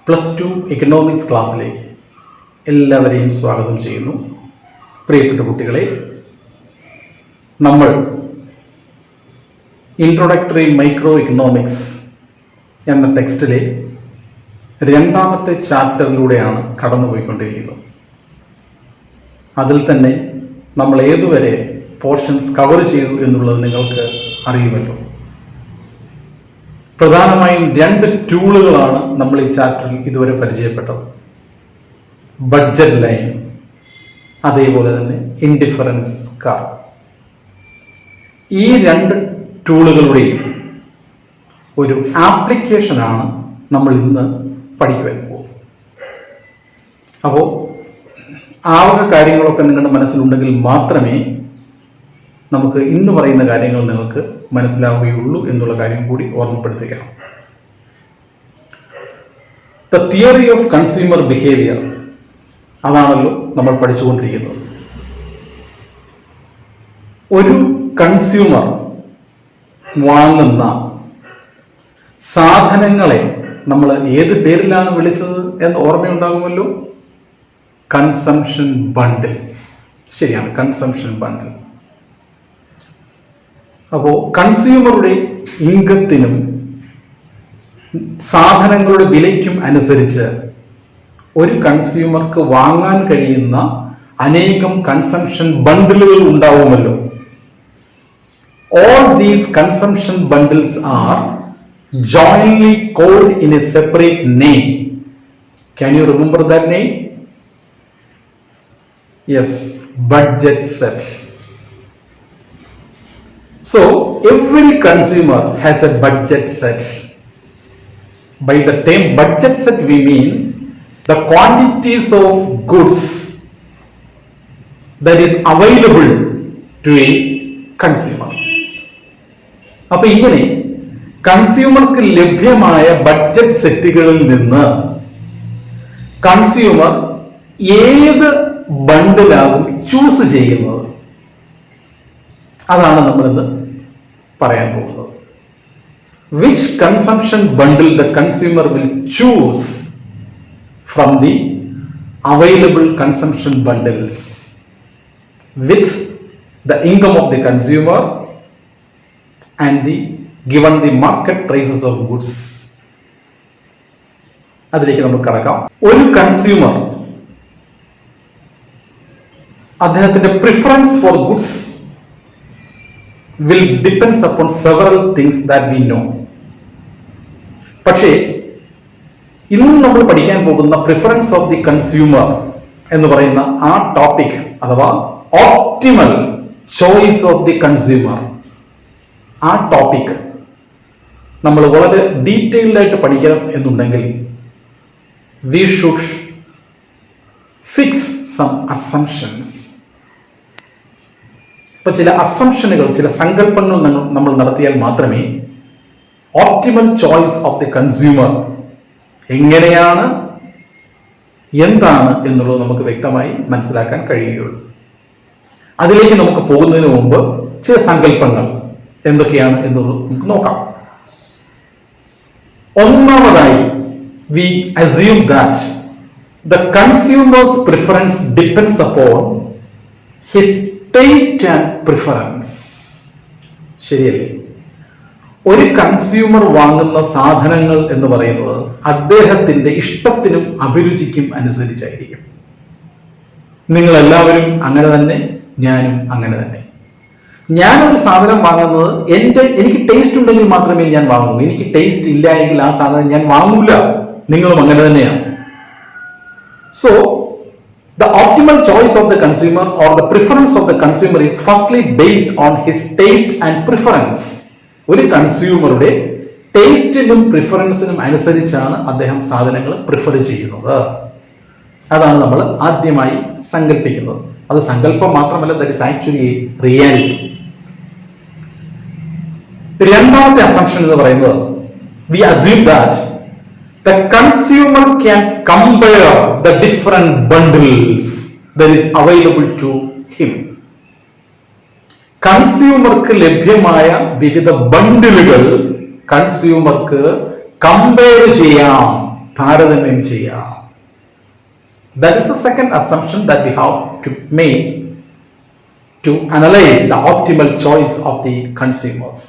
+2 economics ക്ലാസ്സിലേക്ക് എല്ലാവരെയും സ്വാഗതം ചെയ്യുന്നു. പ്രിയപ്പെട്ട കുട്ടികളെ, നമ്മൾ ഇൻട്രൊഡക്ടറി മൈക്രോ എക്കണോമിക്സ് എന്ന ടെക്സ്റ്റിലെ രണ്ടാമത്തെ ചാപ്റ്ററിലൂടെയാണ് കടന്നുപോയിക്കൊണ്ടിരിക്കുന്നത്. അതിൽ തന്നെ നമ്മൾ ഏതുവരെ പോർഷൻസ് കവർ ചെയ്തു എന്നുള്ളത് നിങ്ങൾക്ക് അറിയുമല്ലോ. പ്രധാനമായും 2 ടൂളുകളാണ് നമ്മൾ ഈ ചാപ്റ്ററിൽ ഇതുവരെ പരിചയപ്പെട്ടത്. ബഡ്ജറ്റ് ലൈൻ, അതേപോലെ തന്നെ ഇൻഡിഫറൻസ് കാർവ്. ഈ 2 ടൂളുകളുടെയും ഒരു ആപ്ലിക്കേഷനാണ് നമ്മൾ ഇന്ന് പഠിക്കുവാൻ പോകുന്നത്. അപ്പോൾ ആ വക കാര്യങ്ങളൊക്കെ നിങ്ങളുടെ മനസ്സിലുണ്ടെങ്കിൽ മാത്രമേ നമുക്ക് ഇന്ന് പറയുന്ന കാര്യങ്ങൾ നിങ്ങൾക്ക് മനസ്സിലാവുകയുള്ളൂ എന്നുള്ള കാര്യം കൂടി ഓർമ്മപ്പെടുത്തുകയാണ്. The theory of consumer behaviour, അതാണല്ലോ നമ്മൾ പഠിച്ചുകൊണ്ടിരിക്കുന്നത്. ഒരു കൺസ്യൂമർ വാങ്ങുന്ന സാധനങ്ങളെ നമ്മൾ ഏത് പേരിലാണ് വിളിച്ചത് എന്ന് ഓർമ്മയുണ്ടാകുമല്ലോ. കൺസംഷൻ ബണ്ടിൽ. ശരിയാണ്, കൺസംഷൻ ബണ്ടിൽ. അപ്പോൾ കൺസ്യൂമറുടെ ഇൻകത്തിനും സാധനങ്ങളുടെ വിലയ്ക്കും അനുസരിച്ച് ഒരു കൺസ്യൂമർക്ക് വാങ്ങാൻ കഴിയുന്ന അനേകം കൺസംഷൻ ബണ്ടിലുകൾ ഉണ്ടാവുമല്ലോ. All these consumption bundles are jointly called in a separate name. Can you remember that name? Yes, budget set. So every consumer has a budget set. By the term budget set we mean the quantities of goods that is available to a consumer. അപ്പൊ ഇങ്ങനെ കൺസ്യൂമർക്ക് ലഭ്യമായ budget സെറ്റുകളിൽ നിന്ന് consumer ഏത് ബണ്ടിലാകും choose ചെയ്യുന്നത്, അതാണ് നമ്മളിന്ന് പറയാൻ പോകുന്നത്. Which consumption bundle the consumer will choose from the available consumption bundles with the income of the consumer and given the market prices of goods. അതിലേക്ക് നമുക്ക് കടക്കാം. ഒരു കൺസ്യൂമർ അദ്ദേഹത്തിന്റെ preference four goods will depends upon several things that we know. പക്ഷേ ഇന്ന് നമ്മൾ പഠിക്കാൻ പോകുന്ന പ്രിഫറൻസ് ഓഫ് ദി കൺസ്യൂമർ എന്ന് പറയുന്ന ആ ടോപ്പിക്, അഥവാ optimal choice of the consumer, ആ ടോപ്പിക് നമ്മൾ വളരെ ഡീറ്റെയിൽഡ് ആയിട്ട് പഠിക്കണം എന്നുണ്ടെങ്കിൽ we should fix some assumptions. ഇപ്പൊ ചില അസംഷനുകൾ, ചില സങ്കല്പങ്ങൾ നമ്മൾ നടത്തിയാൽ മാത്രമേ optimal choice of the consumer എങ്ങനെയാണ്, എന്താണ് എന്നുള്ളത് നമുക്ക് വ്യക്തമായി മനസ്സിലാക്കാൻ കഴിയുകയുള്ളൂ. അതിലേക്ക് നമുക്ക് പോകുന്നതിന് മുമ്പ് ചില സങ്കല്പങ്ങൾ എന്തൊക്കെയാണ് എന്നുള്ളത് നമുക്ക് നോക്കാം. ഒന്നാമതായി, we assume that the consumer's preference depends upon his taste and preference. ശരിയല്ലേ? ഒരു കൺസ്യൂമർ വാങ്ങുന്ന സാധനങ്ങൾ എന്ന് പറയുന്നത് അദ്ദേഹത്തിന്റെ ഇഷ്ടത്തിനും അഭിരുചിക്കും അനുസരിച്ചായിരിക്കും. നിങ്ങൾ എല്ലാവരും അങ്ങനെ തന്നെ, ഞാനും അങ്ങനെ തന്നെ. ഞാനൊരു സാധനം വാങ്ങുന്നത് എനിക്ക് ടേസ്റ്റ് ഉണ്ടെങ്കിൽ മാത്രമേ ഞാൻ വാങ്ങൂ. എനിക്ക് ടേസ്റ്റ് ഇല്ല എങ്കിൽ ആ സാധനം ഞാൻ വാങ്ങൂല. നിങ്ങളും അങ്ങനെ തന്നെയാണ്. So the optimal choice of the consumer or the preference of the consumer is firstly based on his taste and preference. ഒരു കൺസ്യൂമറുടെ ടേസ്റ്റിനും പ്രിഫറൻസിനും അനുസരിച്ചാണ് അദ്ദേഹം സാധനങ്ങൾ പ്രിഫർ ചെയ്യുന്നത്. അതാണ് നമ്മൾ ആദ്യമായി സങ്കല്പിക്കുന്നത്. അത് സങ്കല്പം മാത്രമല്ല, ദാറ്റ് ഈസ് ആക്ച്വലി റിയാലിറ്റി. രണ്ടാമത്തെ അസംഷൻ എന്ന് പറയുന്നത്, we assume that the consumer can compare the different bundles that is available to him. കൺസ്യൂമർക്ക് ലഭ്യമായ വിവിധ ബണ്ടിലുകൾ കൺസ്യൂമർക്ക് കമ്പയർ ചെയ്യാം താരതമ്യം ചെയ്യാം. That is the second assumption that we have to make to analyze the optimal choice of the consumers.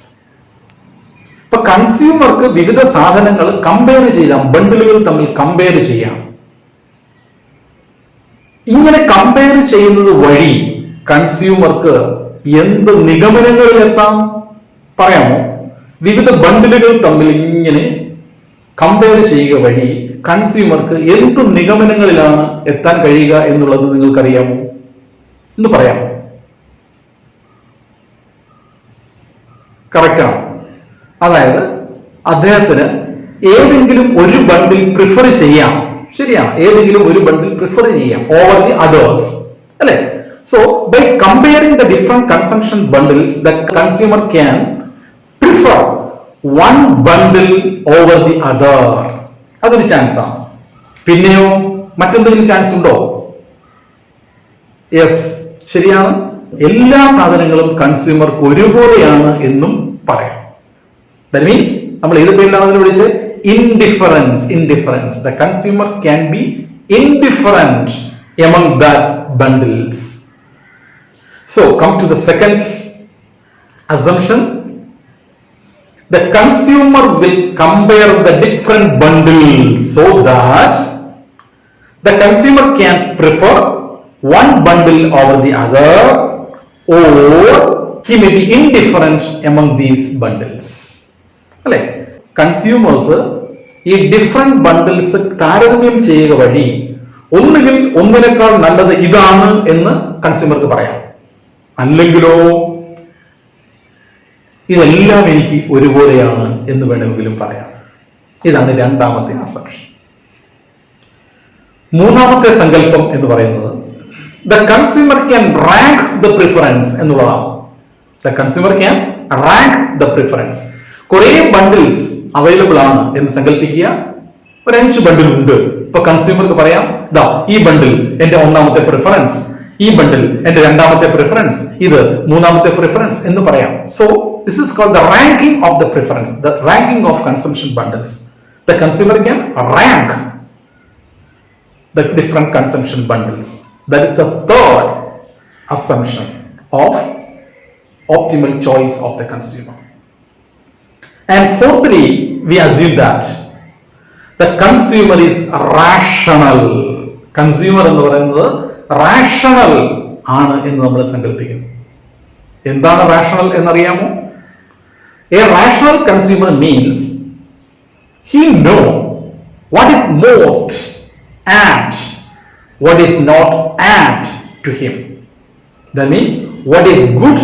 ഇപ്പൊ കൺസ്യൂമർക്ക് വിവിധ സാധനങ്ങൾ compare ചെയ്യാം, ബണ്ടിലുകൾ തമ്മിൽ കമ്പയർ ചെയ്യാം. ഇങ്ങനെ കമ്പയർ ചെയ്യുന്നത് വഴി കൺസ്യൂമർക്ക് എന്ത് നിഗമനങ്ങളിൽ എത്താം പറയാമോ? വിവിധ ബണ്ടിലുകൾ തമ്മിൽ ഇങ്ങനെ കമ്പയർ ചെയ്യുക വഴി കൺസ്യൂമർക്ക് എന്ത് നിഗമനങ്ങളിലാണ് എത്താൻ കഴിയുക എന്നുള്ളത് നിങ്ങൾക്കറിയാമോ? എന്ന് പറയാമോ? കറക്റ്റാണ്. അതായത് അദ്ദേഹത്തിന് ഏതെങ്കിലും ഒരു ബണ്ടിൽ പ്രിഫർ ചെയ്യാം. ശരിയാണ്, ഏതെങ്കിലും ഒരു ബണ്ടിൽ പ്രിഫർ ചെയ്യാം ഓവർ ദി അതേഴ്സ്, അല്ലെ? So by comparing the different consumption bundles the consumer can prefer one bundle over the other. അതൊരു ചാൻസ് ആണ്. പിന്നെയോ മറ്റെന്തെങ്കിലും ചാൻസ് ഉണ്ടോ? യെസ്, ശരിയാണ്. എല്ലാ സാധനങ്ങളും കൺസ്യൂമർക്ക് ഒരുപോലെയാണ് എന്നും പറയാം. ദാറ്റ് മീൻസ് നമ്മൾ ഏത് പേരിലാണ് അതിനെ വിളിച്ച്? Indifference. Indifference. The consumer can be indifferent among that bundles. So come to the second assumption. The consumer will compare the different bundles so that the consumer can prefer one bundle over the other, or he may be indifferent among these bundles. അല്ലെ? Consumers ഈ different bundles താരതമ്യം ചെയ്യുക വഴി ഒന്നുകിൽ ഒന്നിനേക്കാൾ നല്ലത് ഇതാണ് എന്ന് കൺസ്യൂമർക്ക് പറയാം, അല്ലെങ്കിലോ ഇതെല്ലാം എനിക്ക് ഒരുപോലെയാണ് എന്ന് വേണമെങ്കിലും പറയാം. ഇതാണ് രണ്ടാമത്തെ അസംപ്ഷൻ. മൂന്നാമത്തെ സങ്കല്പം എന്ന് പറയുന്നത് the consumer can rank the preference എന്നുള്ളതാണ്. The consumer can rank the preference. കുറെ ബണ്ടിൽസ് അവൈലബിൾ ആണ് എന്ന് സങ്കല്പിക്കുക. ഒരു 5 ബണ്ടിൽ ഉണ്ട്. ഇപ്പൊ കൺസ്യൂമർക്ക് പറയാം, ദാ ഈ ബണ്ടിൽ എന്റെ ഒന്നാമത്തെ പ്രിഫറൻസ്, ഈ ബണ്ടിൽ എന്റെ രണ്ടാമത്തെ പ്രിഫറൻസ്, ഇത് മൂന്നാമത്തെ പ്രിഫറൻസ് എന്ന് പറയാം. So this is called the ranking of the preference, the ranking of consumption bundles. The consumer can rank the different consumption bundles. That is the third assumption of optimal choice of the consumer. And fourthly, we assume that the consumer is rational. Consumer എന്ന് പറയുന്നത് rational ആണ് എന്ന് നമ്മൾ സങ്കല്പിക്കുന്നു. എന്താണ് rational എന്നറിയാമോ? A rational consumer means he know what is most apt, what is not apt to him. That means what is good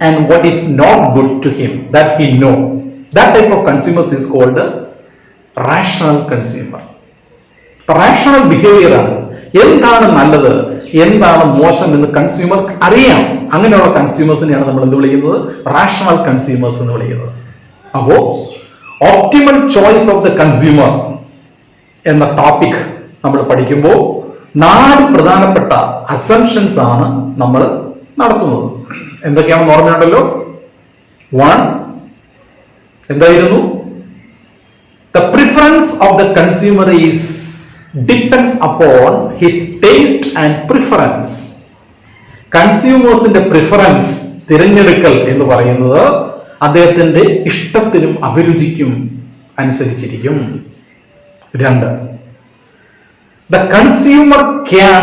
and what is not good to him, that he know. That type of consumers is called a rational consumer. Rational behavior ആണ്. എന്താണ് നല്ലത്, എന്താണ് മോശം എന്ന് കൺസ്യൂമർക്ക് അറിയാം. അങ്ങനെയുള്ള കൺസ്യൂമേഴ്സിനെയാണ് നമ്മൾ എന്ത് വിളിക്കുന്നത്? റാഷണൽ കൺസ്യൂമേഴ്സ് എന്ന് വിളിക്കുന്നത്. അപ്പോ optimal choice of the consumer എന്ന ടോപ്പിക് നമ്മൾ പഠിക്കുമ്പോൾ 4 പ്രധാനപ്പെട്ട അസംപ്ഷൻസ് ആണ് നമ്മൾ നടത്തുന്നത്. എന്തൊക്കെയാണെന്ന് ഓർമ്മയുണ്ടല്ലോ? 1, എന്തായിരുന്നു? The preference of the consumer depends upon his taste and preference. കൺസ്യൂമേഴ്സിന്റെ പ്രിഫറൻസ്, തിരഞ്ഞെടുക്കൽ എന്ന് പറയുന്നത് അദ്ദേഹത്തിന്റെ ഇഷ്ടത്തിനും അഭിരുചിക്കും അനുസരിച്ചിരിക്കും. 2, the consumer can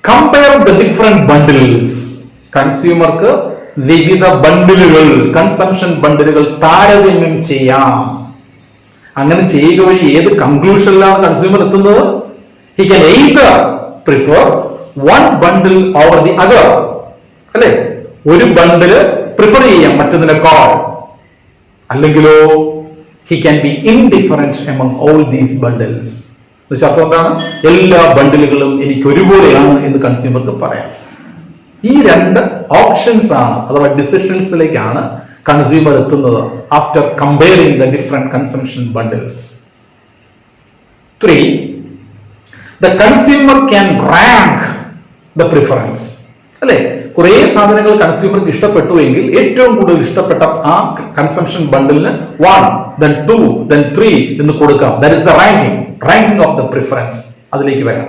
compare the different bundles. കൺസ്യൂമർക്ക് വിവിധ ബണ്ടിലുകൾ, കൺസംഷൻ ബണ്ടിലുകൾ താരതമ്യം ചെയ്യാം. അങ്ങനെ ചെയ്യുക വഴി ഏത് കൺക്ലൂഷനിലാണ് കൺസ്യൂമർ എത്തുന്നത്? He can either prefer one bundle over the other. അല്ലെ? ഒരു ബണ്ടില് പ്രിഫർ ചെയ്യാം മറ്റൊന്നിനേക്കാൾ, അല്ലെങ്കിലോ he can be indifferent among all these bundles. അർത്ഥം എന്താണ്? എല്ലാ ബണ്ടിലുകളും എനിക്ക് ഒരുപോലെയാണ് എന്ന് കൺസ്യൂമർക്ക് പറയാം. ഈ 2 ഓപ്ഷൻസ് ആണ് അഥവാ ഡിസിഷൻസിലേക്കാണ് കൺസ്യൂമർ എത്തുന്നത് after comparing the different consumption bundles. 3, the consumer can rank the preference. അല്ലെ? കുറെ സാധനങ്ങൾ കൺസ്യൂമർക്ക് ഇഷ്ടപ്പെട്ടു എങ്കിൽ ഏറ്റവും കൂടുതൽ ഇഷ്ടപ്പെട്ട ആ കൺസംഷൻ ബണ്ടിലിന് 1, then 2, then 3 എന്ന് കൊടുക്കാം. That is the ranking of the preference. അതിലേക്ക് വരാം.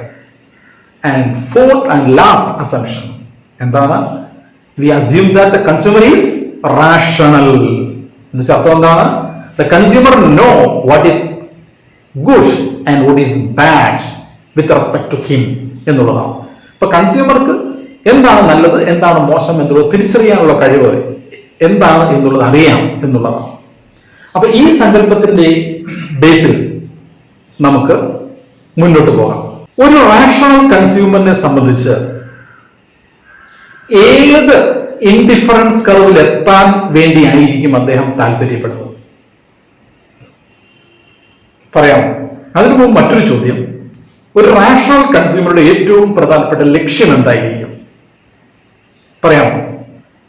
And fourth and last assumption എന്താണ്? We assume that the consumer is rational. എന്ന് വെച്ചാൽ അർത്ഥം എന്താണ്? The consumer know what is good and what is bad with respect to him എന്നുള്ളതാണ്. ഇപ്പൊ കൺസ്യൂമർക്ക് എന്താണ് നല്ലത്, എന്താണ് മോശം എന്നുള്ളത് തിരിച്ചറിയാനുള്ള കഴിവ് എന്താണ് എന്നുള്ളത് അറിയാം എന്നുള്ളതാണ്. അപ്പൊ ഈ സങ്കല്പത്തിന്റെ ബേസിൽ നമുക്ക് മുന്നോട്ട് പോകാം. ഒരു റാഷണൽ കൺസ്യൂമറിനെ സംബന്ധിച്ച് ഏത് ഇൻഡിഫറൻസ് കർവിൽ എത്താൻ വേണ്ടിയായിരിക്കും അദ്ദേഹം താല്പര്യപ്പെടുന്നത്? പറയാം. അതിനു മുമ്പ് മറ്റൊരു ചോദ്യം, ഒരു റാഷണൽ കൺസ്യൂമറുടെ ഏറ്റവും പ്രധാനപ്പെട്ട ലക്ഷ്യം എന്തായിരിക്കും? പറയാമോ?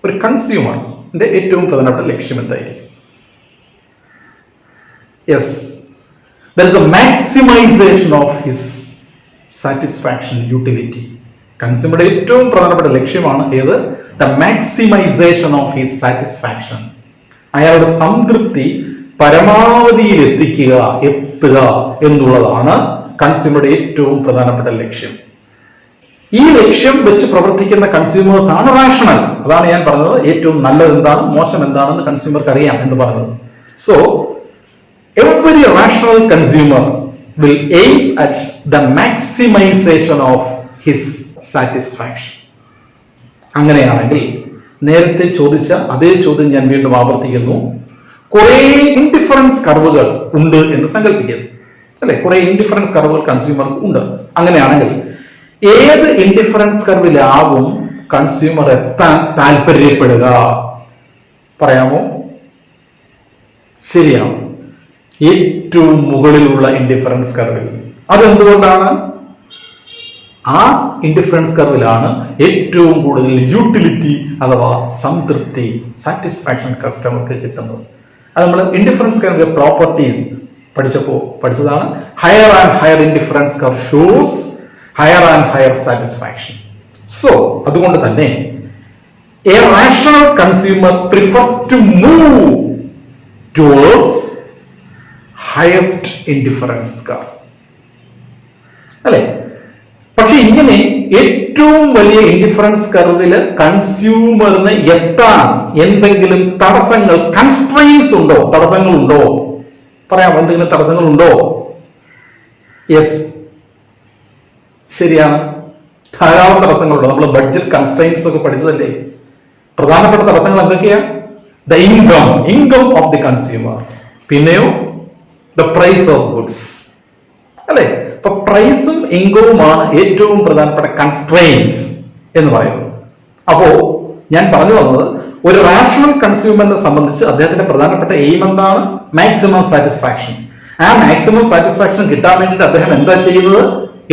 ഒരു കൺസ്യൂമറിന്റെ ഏറ്റവും പ്രധാനപ്പെട്ട ലക്ഷ്യം എന്തായിരിക്കും? Yes, that is the maximization of his satisfaction, utility. കൺസ്യൂമറുടെ ഏറ്റവും പ്രധാനപ്പെട്ട ലക്ഷ്യമാണ് ഏത്? The maximization of his satisfaction. അയാളുടെ സംതൃപ്തി പരമാവധിയിൽ എത്തുക എന്നുള്ളതാണ് കൺസ്യൂമറുടെ ഏറ്റവും പ്രധാനപ്പെട്ട ലക്ഷ്യം. ഈ ലക്ഷ്യം വെച്ച് പ്രവർത്തിക്കുന്ന കൺസ്യൂമേഴ്സ് ആണ് റാഷണൽ. അതാണ് ഞാൻ പറഞ്ഞത്, ഏറ്റവും നല്ലത് എന്താണ്, മോശം എന്താണെന്ന് കൺസ്യൂമർക്ക് അറിയാം എന്ന് പറഞ്ഞത്. So every rational consumer will aims at the maximization of his satisfaction. അങ്ങനെയാണെങ്കിൽ നേരത്തെ ചോദിച്ച അതേ ചോദ്യം ഞാൻ വീണ്ടും ആവർത്തിക്കുന്നു. കുറെ ഇൻഡിഫറൻസ് കർവുകൾ ഉണ്ട് എന്ന് സങ്കല്പിക്കുന്നു, അല്ലെ? കുറെ ഇൻഡിഫറൻസ് കർവുകൾ കൺസ്യൂമർക്ക് ഉണ്ട്. അങ്ങനെയാണെങ്കിൽ ഏത് ഇൻഡിഫറൻസ് കർവിലാവും കൺസ്യൂമർ എത്താൻ താല്പര്യപ്പെടുക? പറയാമോ? ശരിയാണ്, ഏറ്റവും മുകളിലുള്ള ഇൻഡിഫറൻസ് കർവിൽ. അതെന്തുകൊണ്ടാണ്? ആ ഇൻഡിഫറൻസ് കർവിലാണ് ഏറ്റവും കൂടുതൽ യൂട്ടിലിറ്റി അഥവാ സംതൃപ്തി, സാറ്റിസ്ഫാക്ഷൻ കസ്റ്റമർക്ക് കിട്ടുന്നത്. അത് നമ്മൾ ഇൻഡിഫറൻസ് കർവിലെ പ്രോപ്പർട്ടീസ് പഠിച്ചതാണ്. Higher and higher indifference curve shows higher and higher satisfaction. So, അതുകൊണ്ട് തന്നെ a rational consumer prefer to move towards highest indifference curve. അല്ലെ? പക്ഷെ ഇങ്ങനെ ഏറ്റവും വലിയ ഇൻഡിഫറൻസ് കർവില് കൺസ്യൂമറിന് എത്താൻ എന്തെങ്കിലും തടസ്സങ്ങൾ, കൺസ്ട്രെയിൻസ് ഉണ്ടോ? തടസ്സങ്ങളുണ്ടോ? പറയാം, എന്തെങ്കിലും തടസ്സങ്ങളുണ്ടോ? യെസ്, ശരിയാണ്, ധാരാളം തടസ്സങ്ങളുണ്ട്. നമ്മൾ ബഡ്ജറ്റ് കൺസ്ട്രെയിൻസ് ഒക്കെ പഠിച്ചതല്ലേ? പ്രധാനപ്പെട്ട തടസ്സങ്ങൾ എന്തൊക്കെയാ? The income of the consumer. പിന്നെയോ ദ പ്രൈസ് ഓഫ് ഗുഡ്സ്, അല്ലെ? അപ്പൊ പ്രൈസും ഇൻകവുമാണ് ഏറ്റവും പ്രധാനപ്പെട്ട കൺസ്ട്രെയിൻസ് എന്ന് പറയുന്നത്. അപ്പോ ഞാൻ പറഞ്ഞു വന്നത്, ഒരു റാഷണൽ കൺസ്യൂമറിനെ സംബന്ധിച്ച് അദ്ദേഹത്തിന്റെ പ്രധാനപ്പെട്ട എയിം എന്താണ്? Maximum satisfaction. ആ മാക്സിമം സാറ്റിസ്ഫാക്ഷൻ കിട്ടാൻ വേണ്ടിയിട്ട് അദ്ദേഹം എന്താ ചെയ്യുന്നത്?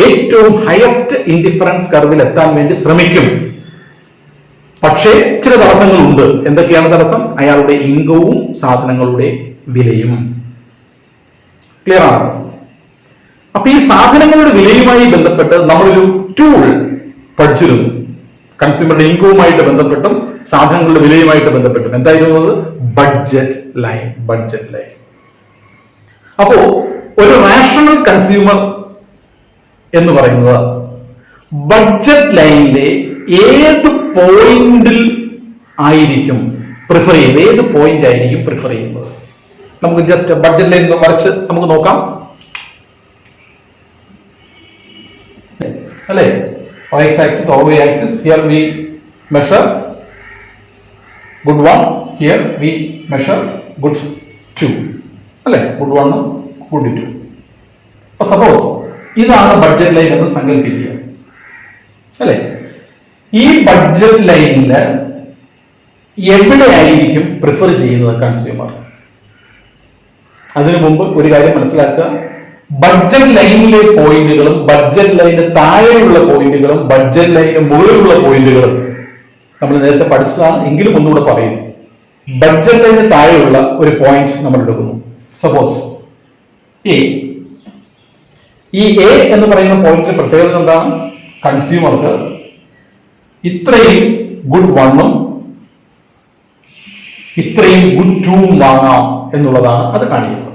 ഏറ്റവും ഹയസ്റ്റ് ഇൻഡിഫറൻസ് കർവിൽ എത്താൻ വേണ്ടി ശ്രമിക്കും. പക്ഷേ ചില തടസ്സങ്ങളുണ്ട്. എന്തൊക്കെയാണ് തടസ്സം? അയാളുടെ ഇൻകവും സാധനങ്ങളുടെ വിലയും. ക്ലിയർ ആണ്? അപ്പൊ ഈ സാധനങ്ങളുടെ വിലയുമായി ബന്ധപ്പെട്ട് നമ്മളൊരു ടൂൾ പഠിച്ചിരുന്നു. കൺസ്യൂമറുടെ ഇൻകവുമായിട്ട് ബന്ധപ്പെട്ടും സാധനങ്ങളുടെ വിലയുമായിട്ട് ബന്ധപ്പെട്ടും. എന്തായിരുന്നു? Budget line. അപ്പോ ഒരു റാഷണൽ കൺസ്യൂമർ എന്ന് പറയുന്നത് ബഡ്ജറ്റ് ലൈനിലെ ഏത് പോയിന്റിൽ ആയിരിക്കും പ്രിഫർ ചെയ്യുന്നത്? ഏത് പോയിന്റ് ആയിരിക്കും പ്രിഫർ ചെയ്യുന്നത്? നമുക്ക് ജസ്റ്റ് ബഡ്ജറ്റ് ലൈൻ വരച്ച് നമുക്ക് നോക്കാം, അല്ലെ? X axis or Y axis. Here we measure good 1. Here we measure good 2. അല്ലെ? good 1 good 2. അപ്പൊ സപ്പോസ് ഇതാണ് ബഡ്ജറ്റ് ലൈൻ എന്ന് സങ്കല്പിക്കുക, അല്ലെ? ഈ ബഡ്ജറ്റ് ലൈനില് എവിടെയായിരിക്കും പ്രിഫർ ചെയ്യുന്നത് കൺസ്യൂമർ? അതിനു മുമ്പ് ഒരു കാര്യം മനസ്സിലാക്കുക. ബഡ്ജറ്റ് ലൈനിലെ പോയിന്റുകളും ബഡ്ജറ്റ് ലൈനിന് താഴെയുള്ള പോയിന്റുകളും ബഡ്ജറ്റ് ലൈനിന് മുകളിലുള്ള പോയിന്റുകളും നമ്മൾ നേരത്തെ പഠിച്ചതാണ്, എങ്കിലും ഒന്നുകൂടെ പറയുന്നു. ബഡ്ജറ്റ് ലൈനിന് താഴെയുള്ള ഒരു പോയിന്റ് നമ്മൾ എടുക്കുന്നു. സപ്പോസ് ഈ എ എന്ന് പറയുന്ന പോയിന്റിന്റെ പ്രത്യേകത എന്താണ്? കൺസ്യൂമർക്ക് ഇത്രയും ഗുഡ് വണ്ണും ഇത്രയും ഗുഡ് ടൂവും വാങ്ങാം എന്നുള്ളതാണ് അത് കാണിക്കുന്നത്.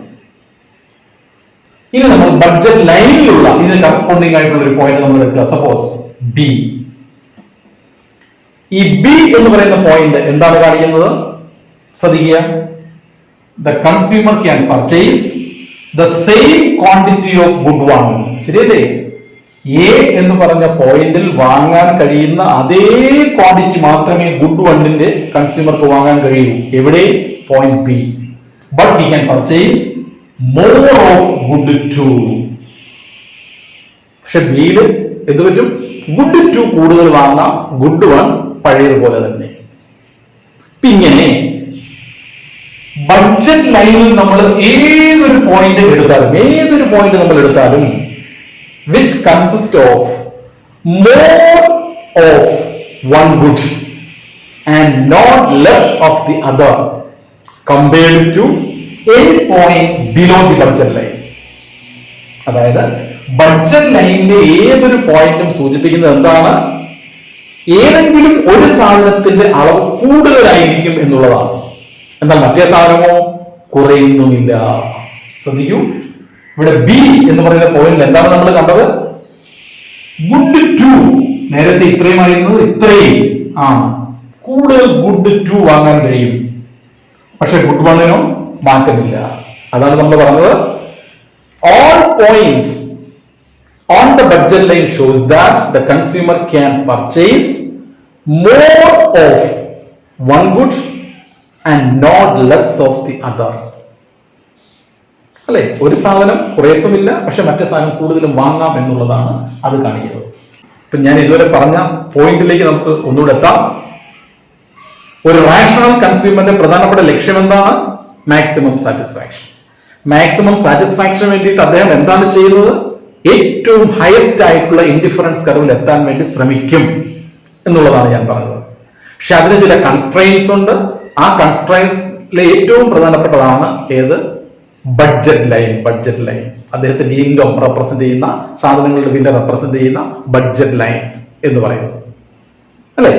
ഇനി നമ്മൾ ബഡ്ജറ്റ് ലൈനിലുള്ള ഇതിന് കറസ്പോണ്ടിങ് ആയിട്ടുള്ള ഒരു പോയിന്റ് നമ്മൾ എടുക്കുക. Suppose B. ഈ ബി എന്ന് പറയുന്ന പോയിന്റ് എന്താണ് കാണിക്കുന്നത്? ശ്രദ്ധിക്കുക. The consumer can purchase the same quantity of good one. ശരിയല്ലേ? എ എന്ന് പറഞ്ഞ പോയിന്റിൽ വാങ്ങാൻ കഴിയുന്ന അതേ ക്വാണ്ടിറ്റി മാത്രമേ ഗുഡ് വണ്ണിന്റെ കൺസ്യൂമർക്ക് വാങ്ങാൻ കഴിയൂ. എവിടെ? Point B. But he can purchase more of good two. പക്ഷെ ബിയിൽ എന്ത് പറ്റും? ഗുഡ് ടു കൂടുതൽ വാങ്ങാം, ഗുഡ് വൺ പഴയതുപോലെ തന്നെ. ഇങ്ങനെ ബഡ്ജറ്റ് ലൈനിൽ നമ്മൾ ഏതൊരു പോയിന്റ് നമ്മൾ എടുത്താലും which consists of more of one good and not less of the other compared to any point below the budget line. അതായത് ബഡ്ജറ്റ് ലൈനിലെ ഏതൊരു പോയിന്റും സൂചിപ്പിക്കുന്നത് എന്താണ്? ഏതെങ്കിലും ഒരു സാധനത്തിന്റെ അളവ് കൂടുതലായിരിക്കും എന്നുള്ളതാണ്. എന്നാൽ മറ്റേ സാധനമോ കുറയുന്നുമില്ല. ശ്രദ്ധിക്കൂ, ഇവിടെ ബി എന്ന് പറയുന്ന പോയിന്റ് എന്താണ് നമ്മൾ കണ്ടത്? ഗുഡ് ടു നേരത്തെ ഇത്രയുമായിരുന്നത് ഇത്രയും ആണ്. കൂടുതൽ ഗുഡ് ടു വാങ്ങാൻ കഴിയും, പക്ഷെ ഗുഡ് വണ്ണിനോ മാറ്റമില്ല. അതാണ് നമ്മൾ പറഞ്ഞത്. All points on the budget line shows that the consumer can purchase more of one good and not less of the other. അല്ലെ? ഒരു സാധനം കുറയത്തുമില്ല, പക്ഷെ മറ്റേ സാധനം കൂടുതലും വാങ്ങാം എന്നുള്ളതാണ് അത് കാണിക്കുന്നത്. ഇപ്പൊ ഞാൻ ഇതുവരെ പറഞ്ഞ പോയിന്റിലേക്ക് നമുക്ക് ഒന്നുകൂടെ എത്താം. ഒരു റാഷണൽ കൺസ്യൂമറിന്റെ പ്രധാനപ്പെട്ട ലക്ഷ്യം എന്താണ്? Maximum satisfaction. മാക്സിമം സാറ്റിസ്ഫാക്ഷന് വേണ്ടിയിട്ട് അദ്ദേഹം എന്താണ് ചെയ്യുന്നത്? ഏറ്റവും ഹയസ്റ്റ് ആയിട്ടുള്ള ഇൻഡിഫറൻസ് കർവിൽ എത്താൻ വേണ്ടി ശ്രമിക്കും എന്നുള്ളതാണ് ഞാൻ പറഞ്ഞത്. പക്ഷെ അതിന് ചില കൺസ്ട്രെയിൻസ് ഉണ്ട്. ആ കൺസ്ട്രെയിൻസിലെ ഏറ്റവും പ്രധാനപ്പെട്ടതാണ് ഏത്? Budget line. അദ്ദേഹത്തിന്റെ ഇൻകം റെപ്രസെന്റ് ചെയ്യുന്ന, സാധനങ്ങളുടെ വില റെപ്രസെന്റ് ചെയ്യുന്ന ബഡ്ജറ്റ് ലൈൻ എന്ന് പറയുന്നത്, അല്ലെ?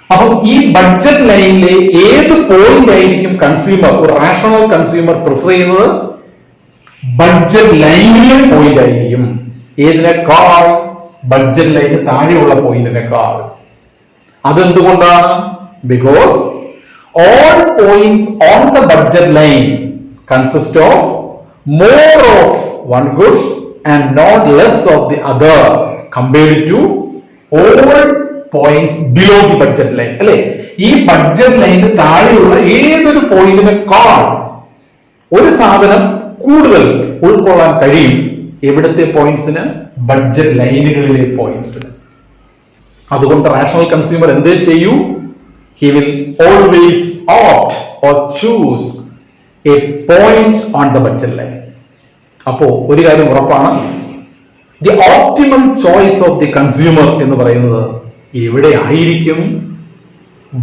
അപ്പം ഈ ബഡ്ജറ്റ് ലൈനിലെ ഏത് പോയിന്റ് ആയിരിക്കും കൺസ്യൂമർ, ഒരു റാഷണൽ കൺസ്യൂമർ പ്രിഫർ ചെയ്യുന്നത്? ബഡ്ജറ്റ് ലൈനിലെ പോയിന്റ് ആയിരിക്കും. ഏതിനേക്കാൾ? ബഡ്ജറ്റ് ലൈനിന് താഴെയുള്ള പോയിന്റിനേക്കാൾ. അതെന്തുകൊണ്ടാണ്? Because all points on the budget line consist of more of one good and not less of the other compared to all points below the budget line. അല്ലെ? ഈ budget ലൈനിന് താഴെയുള്ള ഏതൊരു പോയിന്റിനേക്കാൾ ഒരു സാധനം കൂടുതൽ ഉൾക്കൊള്ളാൻ കഴിയും. എവിടത്തെ പോയിന്റ്സിന്? ബഡ്ജറ്റ് ലൈനുകളിലെ പോയിന്റ്സിന്. അതുകൊണ്ട് റാഷണൽ കൺസ്യൂമർ എന്ത് ചെയ്യൂ? He will always opt or choose a point on the budget line. അപ്പോ ഒരു കാര്യം ഉറപ്പാണ്, the optimal choice of the consumer എന്ന് പറയുന്നത് എവിടെ ആയിരിക്കും?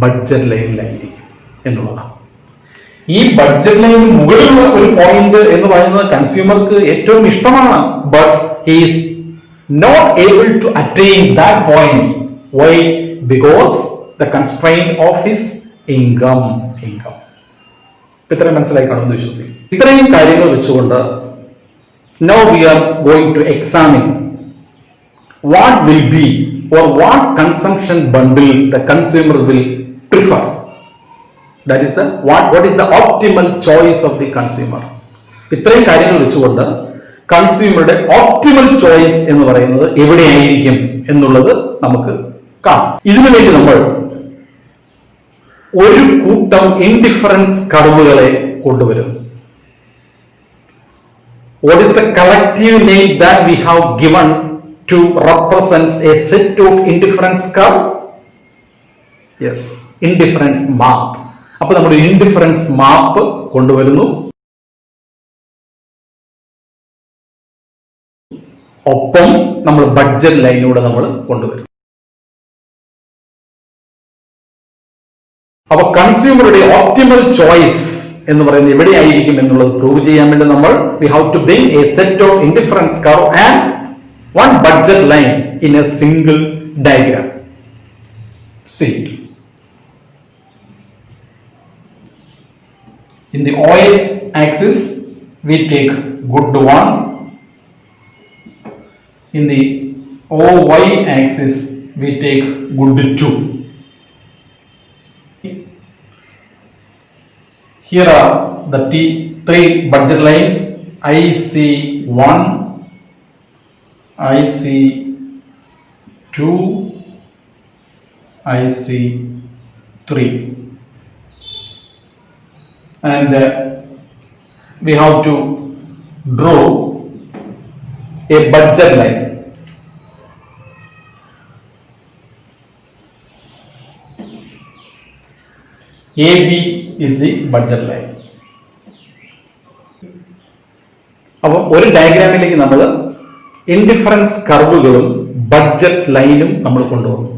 ബഡ്ജറ്റ് ലൈനിലായിരിക്കും എന്നുള്ളതാണ്. ഈ ബഡ്ജറ്റ് ലൈൻ മുകളിലുള്ള ഒരു പോയിന്റ് എന്ന് പറയുന്നത് കൺസ്യൂമർക്ക് ഏറ്റവും ഇഷ്ടമാണ്. But he is not able to attain that point. Why? Because the constraint of his income. ഇത്രയും മനസ്സിലായി കാണുമെന്ന് വിശ്വസിക്കും. ഇത്രയും കാര്യങ്ങൾ വെച്ചുകൊണ്ട് now we are going to examine what will be or what consumption bundles the consumer will prefer. That is what is the optimal choice of the consumer. ഇത്രയും കാര്യങ്ങൾ വെച്ചുകൊണ്ട് കൺസ്യൂമറുടെ ഓപ്റ്റിമൽ ചോയ്സ് എന്ന് പറയുന്നത് എവിടെയായിരിക്കും എന്നുള്ളത് നമുക്ക് കാണാം. ഇതിനു വേണ്ടി നമ്മൾ ഒരു കൂട്ടം ഇൻഡിഫറൻസ് കർവുകളെ കൊണ്ടുവരുന്നു. What is the collective name that we have given to represent a set of indifference curve? Yes, indifference map. അപ്പോൾ നമ്മൾ ഇൻഡിഫറൻസ് മാപ്പ് കൊണ്ടുവരുന്നു. ഒപ്പം നമ്മൾ ബഡ്ജറ്റ് ലൈനിലൂടെ നമ്മൾ കൊണ്ടുവരും. അപ്പൊ കൺസ്യൂമറുടെ ഓപ്റ്റിമൽ ചോയ്സ് എന്ന് പറയുന്നത് എവിടെയായിരിക്കും എന്നുള്ളത് പ്രൂവ് ചെയ്യാൻ വേണ്ടി നമ്മൾ we have to bring a set of indifference curve and one budget line in a single diagram. See, in the OS axis we take good 1, in the OY axis we take good 2. Here are the three budget lines: IC1, IC2, IC3, and we have to draw a budget line. AB is the budget line. അപ്പോൾ ഒരു ഡയഗ്രാമിലേക്ക് നമ്മൾ indifference കർവുകളും budget ലൈനും നമ്മൾ കൊണ്ടുവന്നു.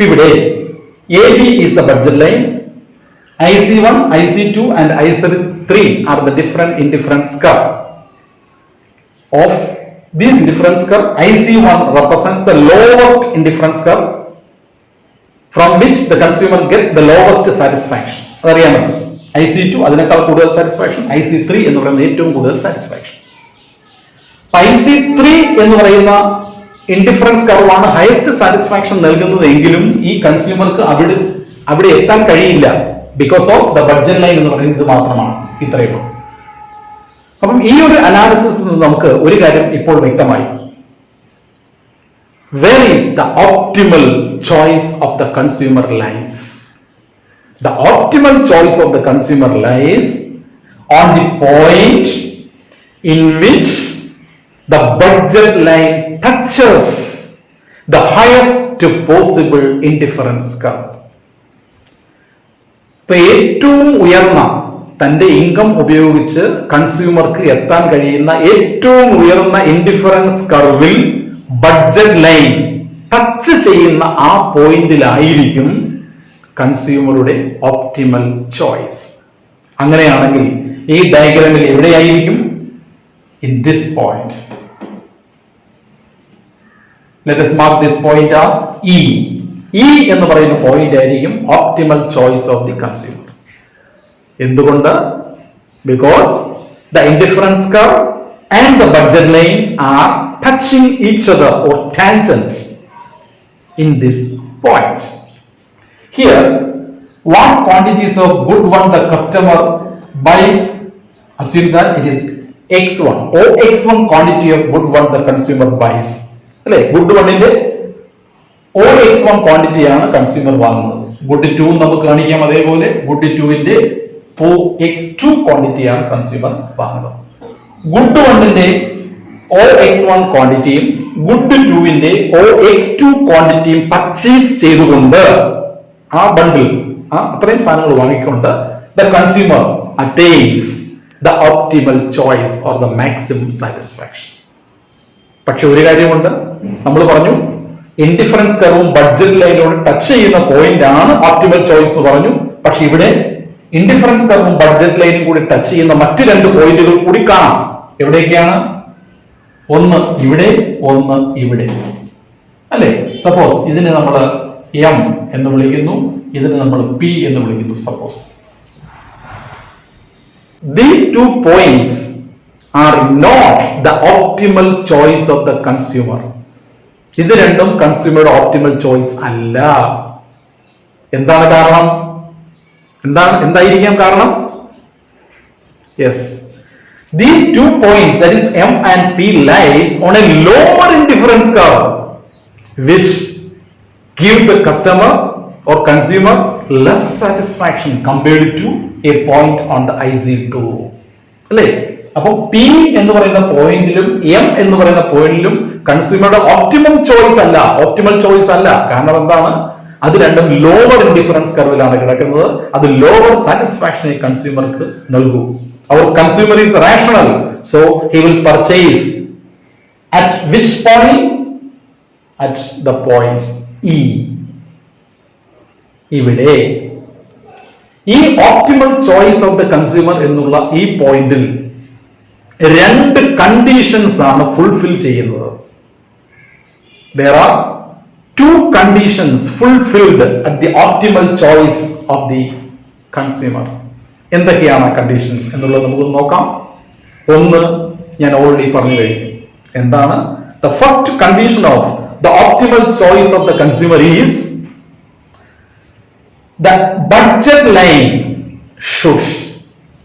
ഇവിടെ AB is the budget line, IC1, IC2 and IC3 are the different indifference curve. Of these indifference curve, IC1 represents the lowest indifference curve from which the consumer get the lowest satisfaction. അതറിയാമല്ലോ, IC2 അതിനേക്കാൾ കൂടുതൽ satisfaction, IC3 എന്ന് പറയുന്നത് ഏറ്റവും കൂടുതൽ satisfaction. IC3 എന്ന് പറയുന്ന indifference കർവാണ് highest satisfaction നൽകുന്നത് എങ്കിലും ഈ കൺസ്യൂമർക്ക് അവിടെ എത്താൻ കഴിയില്ല. Because of the budget line എന്ന് പറയുന്നത് മാത്രമാണ്. ഇത്രയുള്ളൂ. അപ്പം ഈ ഒരു അനാലിസിസിൽ നിന്ന് നമുക്ക് ഒരു കാര്യം ഇപ്പോൾ വ്യക്തമായി. Where is the optimal choice of the consumer lies? The optimal choice of the consumer lies on the point in which the budget line touches the highest possible indifference curve. ഇപ്പൊ ഏറ്റവും ഉയർന്ന തന്റെ ഇൻകം ഉപയോഗിച്ച് കൺസ്യൂമർക്ക് എത്താൻ കഴിയുന്ന ഏറ്റവും ഉയർന്ന indifference കർവിൽ ബഡ്ജറ്റ് ലൈൻ ടച്ച് ചെയ്യുന്ന ആ പോയിന്റിലായിരിക്കും കൺസ്യൂമറുടെ ഓപ്റ്റിമൽ ചോയ്സ്. അങ്ങനെയാണെങ്കിൽ ഈ ഡയഗ്രാമിൽ എവിടെയായിരിക്കും? In this point. Let us mark this point as E. E എന്ന് പറയുന്ന പോയിന്റ് ആയിരിക്കും optimal choice of the consumer. എന്തുകൊണ്ട്? Because the indifference curve and the budget line are touching each other or tangent in this point. Here, what quantities of good one the customer buys, assume that it is X1 or X1 quantity of good one the consumer buys. അല്ലേ, good one ന്റെ or X1 quantity ആണ് consumer വാങ്ങുന്നത്. good 2 നമുക്ക് കാണിക്കാം. അതേപോലെ good 2 ന്റെ OX2 quantity ആണ് consumer വാങ്ങുന്നത്. good 1 ന്റെ OX1 ക്വാണ്ടിറ്റിയും good 2 ന്റെ OX2 ക്വാണ്ടിറ്റിയും പർച്ചേസ് ചെയ്തുകൊണ്ട് ആ ബണ്ടിൽ അത്രയും സാധനങ്ങൾ വാങ്ങിക്കൊണ്ട് the consumer attains the optimal choice or the maximum satisfaction. പക്ഷെ ഒരു കാര്യമുണ്ട്, നമ്മൾ പറഞ്ഞു ഇൻഡിഫറൻസ് കർവും ബഡ്ജറ്റ് ലൈനോട് ടച്ച് ചെയ്യുന്ന പോയിന്റ് ആണ് ഓപ്റ്റിമൽ ചോയ്സ് എന്ന് പറഞ്ഞു. പക്ഷെ ഇവിടെ ഇൻഡിഫറൻസ് കർവും ബഡ്ജറ്റ് ലൈനും കൂടി ടച്ച് ചെയ്യുന്ന മറ്റു രണ്ട് പോയിന്റുകൾ കൂടി കാണാം. എവിടെയൊക്കെയാണ്? ഒന്ന് ഇവിടെ, ഒന്ന് ഇവിടെ, അല്ലെ? സപ്പോസ് ഇതിനെ നമ്മൾ M എന്ന് വിളിക്കുന്നു, ഇതിനെ നമ്മൾ P എന്ന് വിളിക്കുന്നു. Suppose these two points are not the optimal choice of the consumer. ഇത് രണ്ടും കൺസ്യൂമറുടെ ഓപ്റ്റിമൽ ചോയ്സ് അല്ല. എന്താണ് കാരണം? എന്തായിരിക്കാം കാരണം? Yes, these two points, that is M and P, lies on a lower indifference curve which give the customer or consumer less satisfaction compared to a point on the IC2. അല്ലേ? അപ്പോൾ P എന്ന് പറയുന്ന പോയിന്റിലും M എന്ന് പറയുന്ന പോയിന്റിലും കൺസ്യൂമറുടെ optimal choice അല്ല. കാരണം എന്താണ്? അത് രണ്ടും ലോവർ ഇൻഡിഫറൻസ് കർവിലാണ് കിടക്കുന്നത്. അത് ലോവർ സാറ്റിസ്ഫാക്ഷനെ കൺസ്യൂമർക്ക് നൽകും. Our consumer is rational, so he will purchase at which point? At the point E. ഇവിടെ ഈ optimal choice of the consumer എന്നുള്ള ഈ പോയിന്റിൽ രണ്ട് കണ്ടീഷൻസ് ആണ് ഫുൾഫിൽ ചെയ്യുന്നത്. There are two conditions fulfilled at the optimal choice of the consumer. എന്തൊക്കെയാണ് ആ കണ്ടീഷൻസ് എന്നുള്ളത് നമുക്ക് നോക്കാം. ഒന്ന് ഞാൻ ഓൾറെഡി പറഞ്ഞു കഴിഞ്ഞു. എന്താണ്? The first condition of the optimal choice of the consumer is the budget line should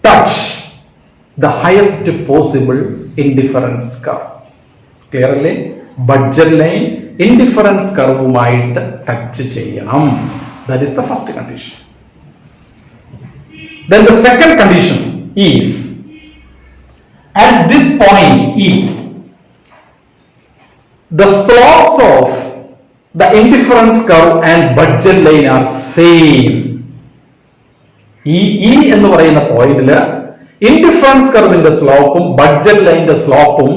touch the highest possible indifference curve. Clear അല്ലേ? ബഡ്ജറ്റ് ലൈൻ ഇൻഡിഫറൻസ് കർവുമായിട്ട് ടച്ച് ചെയ്യണം. That is the first condition. Then the second condition is at this point E, the slopes of the indifference curve and budget line are same. ഈ എന്ന് പറയുന്ന പോയിന്റില് indifference കർവിന്റെ സ്ലോപ്പും budget ലൈനിന്റെ സ്ലോപ്പും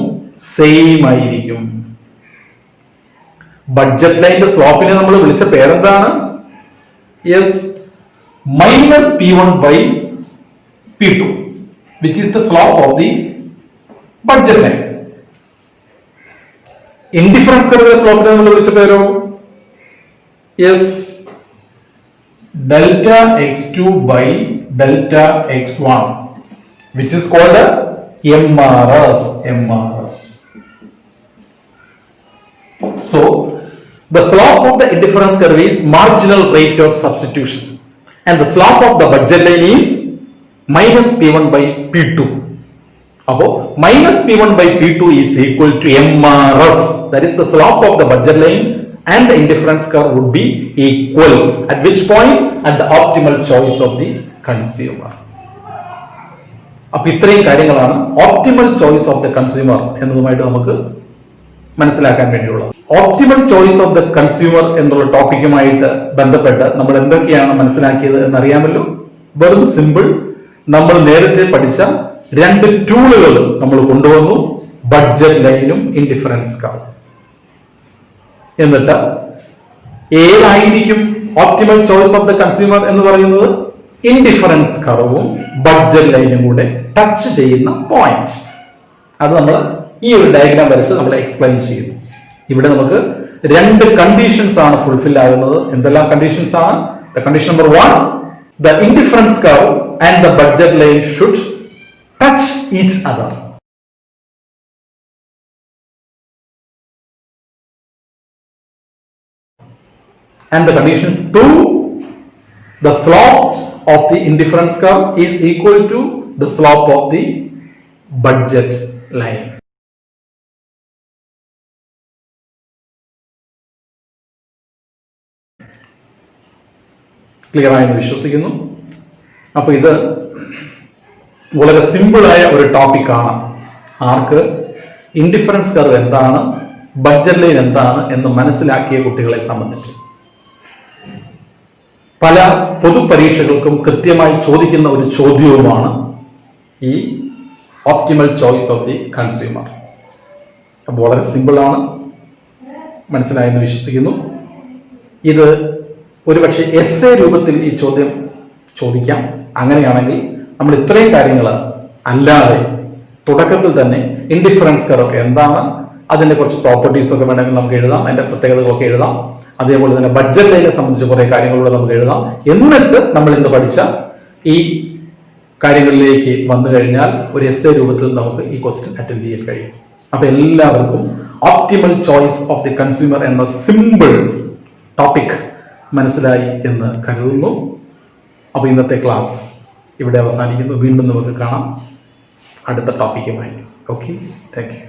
same ആയിരിക്കും. Budget ലൈനിന്റെ സ്ലോപ്പിനെ നമ്മൾ വിളിച്ച പേരെന്താണ്? Yes, minus P1 by P2 which is the slope of the budget line. Indifference കർവിന്റെ സ്ലോപ്പിനെ നമ്മൾ വിളിച്ച പേരോ? Yes, delta x2 by delta x1 which is called MRS. So the slope of the indifference curve is marginal rate of substitution and the slope of the budget line is minus P1 by P2. Abbo minus P1 by P2 is equal to MRS, that is the slope of the budget line and the indifference curve would be equal. At which point? At the optimal choice of the consumer. അപ്പൊ ഇത്രയും കാര്യങ്ങളാണ് optimal choice of the consumer എന്നതുമായിട്ട് നമുക്ക് മനസ്സിലാക്കാൻ വേണ്ടിയുള്ളത്. Optimal choice of the consumer എന്നുള്ള ടോപ്പിക്കുമായിട്ട് ബന്ധപ്പെട്ട് നമ്മൾ എന്തൊക്കെയാണ് മനസ്സിലാക്കിയത് എന്നറിയാമല്ലോ. വെറും സിമ്പിൾ, നമ്മൾ നേരത്തെ പഠിച്ച രണ്ട് ടൂളുകൾ നമ്മൾ കൊണ്ടുവന്നു, ബഡ്ജറ്റ് ലൈനും ഇൻഡിഫറൻസ് കർവ്. എന്നിട്ട് ഏതായിരിക്കും optimal choice of the consumer എന്ന് പറയുന്നത്? ഇൻഡിഫറൻസ് കർവും ബഡ്ജറ്റ് ലൈനും കൂടെ ടച്ച് ചെയ്യുന്ന പോയിന്റ്. അത് നമ്മൾ ഈ ഒരു ഡയഗ്രാം വരച്ച് നമ്മൾ എക്സ്പ്ലെയിൻ ചെയ്യുന്നു. ഇവിടെ നമുക്ക് രണ്ട് കണ്ടീഷൻസ് ആണ് ഫുൾഫിൽ ആകുന്നത്. എന്തെല്ലാം കണ്ടീഷൻസ് ആണ്? The condition number 1, the indifference curve and the budget line should touch each other. And the condition 2, the slope of the indifference curve is equal to the slope of the budget line. Clear ആയെന്ന് വിശ്വസിക്കുന്നു. അപ്പൊ ഇത് വളരെ സിമ്പിളായ ഒരു ടോപ്പിക്കാണ്. ആർക്ക്? Indifference curve എന്താണ്, budget line എന്താണ് എന്ന് മനസ്സിലാക്കിയ കുട്ടികളെ സംബന്ധിച്ച്. പല പൊതുപരീക്ഷകൾക്കും കൃത്യമായി ചോദിക്കുന്ന ഒരു ചോദ്യവുമാണ് ഈ optimal choice of the consumer. അപ്പോൾ വളരെ സിമ്പിളാണ്, മനസ്സിലായെന്ന് വിശ്വസിക്കുന്നു. ഇത് ഒരുപക്ഷെ എസ്സേ രൂപത്തിൽ ഈ ചോദ്യം ചോദിക്കാം. അങ്ങനെയാണെങ്കിൽ നമ്മൾ ഇത്രയും കാര്യങ്ങൾ അല്ലാതെ തുടക്കത്തിൽ തന്നെ ഇൻഡിഫറൻസ് കർവ് എന്താണ്, അതിന്റെ കുറച്ച് പ്രോപ്പർട്ടീസ് ഒക്കെ വേണമെങ്കിൽ നമുക്ക് എഴുതാം, അതിന്റെ പ്രത്യേകതകളൊക്കെ എഴുതാം. അതേപോലെ തന്നെ ബഡ്ജറ്റ് ലൈനെ സംബന്ധിച്ച് കുറെ കാര്യങ്ങളിലൂടെ നമുക്ക് എഴുതാം. എന്നിട്ട് നമ്മൾ ഇന്ന് പഠിച്ച ഈ കാര്യങ്ങളിലേക്ക് വന്നു കഴിഞ്ഞാൽ ഒരു എസ്സേ രൂപത്തിൽ നമുക്ക് ഈ ക്വസ്റ്റ്യൻ അറ്റൻഡ് ചെയ്യാൻ കഴിയും. അപ്പൊ എല്ലാവർക്കും optimal choice of the consumer എന്ന സിമ്പിൾ ടോപ്പിക് മനസ്സിലായി എന്ന് കരുതുന്നു. അപ്പൊ ഇന്നത്തെ ക്ലാസ് ഇവിടെ അവസാനിക്കുന്നു. വീണ്ടും നമുക്ക് കാണാം അടുത്ത ടോപ്പിക്കുമായി. Okay, thank you.